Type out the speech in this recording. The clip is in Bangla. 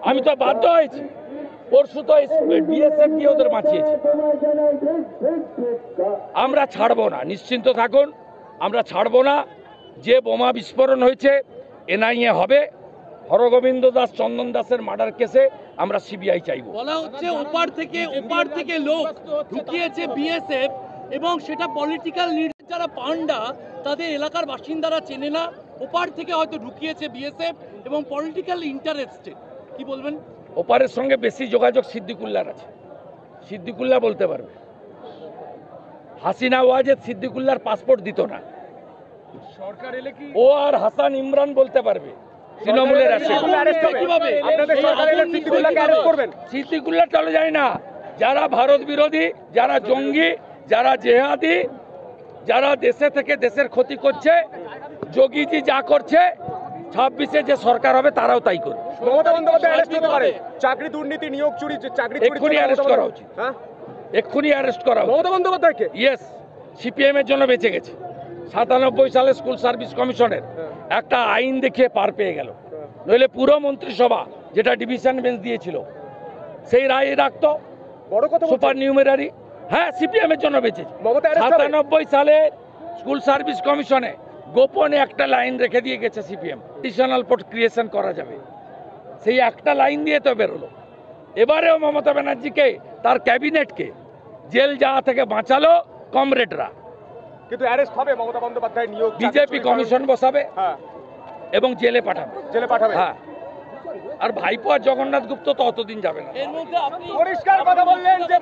আমি তো বাধ্য হয়েছি, পরশু তো বিএসএফ দিয়ে ওদের বাঁচিয়েছে। আমরা ছাড়বো না, নিশ্চিন্ত থাকুন, আমরা ছাড়বো না। যে বোমা বিস্ফোরণ হয়েছে এনআইএ হবে। হরগোবিন্দ দাস, চন্দন দাসের মার্ডার কেসে আমরা সিবিআই চাইব। বলা হচ্ছে ওপার থেকে লোক ঢুকিয়েছে বিএসএফ, এবং সেটা পলিটিক্যাল লিডার যারা পান্ডা তাদের এলাকার বাসিন্দারা চেনে না, ওপার থেকে হয়তো ঢুকিয়েছে বিএসএফ এবং পলিটিক্যাল ইন্টারেস্টেড। কি বলবেন? ওপারের সঙ্গে বেশি যোগাযোগ সিদ্দিকুল্লার আছে, সিদ্দিকুল্লা বলতে পারবে। হাসিনা ওয়াজেদ সিদ্দিকুল্লার পাসপোর্ট দিত না, সরকার এলে কি ও আর হাসান ইমরান বলতে পারবে তৃণমূলের আছে। সিদ্দিকুল্লা চলে যায় না। যারা ভারত বিরোধী, যারা জঙ্গি, যারা জেহাদি, যারা দেশে থেকে দেশের ক্ষতি করছে, যোগীজি যা করছে, 26-এ যে সরকার হবে তারাও তাই করবে। মমতা বন্দ্যোপাধ্যায় অ্যারেস্ট হতে পারে, চাকরি দুর্নীতি, নিয়োগ চুরি, চাকরি চুরি, এক্ষুনি অ্যারেস্ট করা উচিত, এক্ষুনি অ্যারেস্ট করা উচিত। মমতা বন্দ্যোপাধ্যায়কে ইয়েস, সিপিএম এর জন্য বেঁচে গেছে। 97 সালে স্কুল সার্ভিস কমিশনের একটা আইন দেখিয়ে পার পেয়ে গেল, নইলে পুরো মন্ত্রিসভা যেটা ডিভিশন বেঞ্চ দিয়েছিল সেই রায় রাখতো। বড় কথা সুপার নিউমেরারি, হ্যাঁ, সিপিএম এর জন্য বেঁচেছে। 97 সালে স্কুল সার্ভিস কমিশনে গোপনে একটা লাইন রেখে দিয়ে গেছে সিপিএম, এডিশনাল পোস্ট ক্রিয়েশন করা যাবে, সেই একটা লাইন দিয়ে তো বেরোলো। এবারেও মমতা ব্যানার্জিকে, তার ক্যাবিনেটকে জেল যাওয়া থেকে বাঁচালো কমরেডরা। কিন্তু অ্যারেস্ট হবে মমতা বন্দ্যোপাধ্যায়, নিয়োগ বিজেপি কমিশন বসাবে এবং জেলে পাঠাবে, হ্যাঁ। আর ভাইপো আর জগন্নাথ গুপ্ত তো অতদিন যাবে না। এর মধ্যে আপনি পরিষ্কার কথা বললেন যে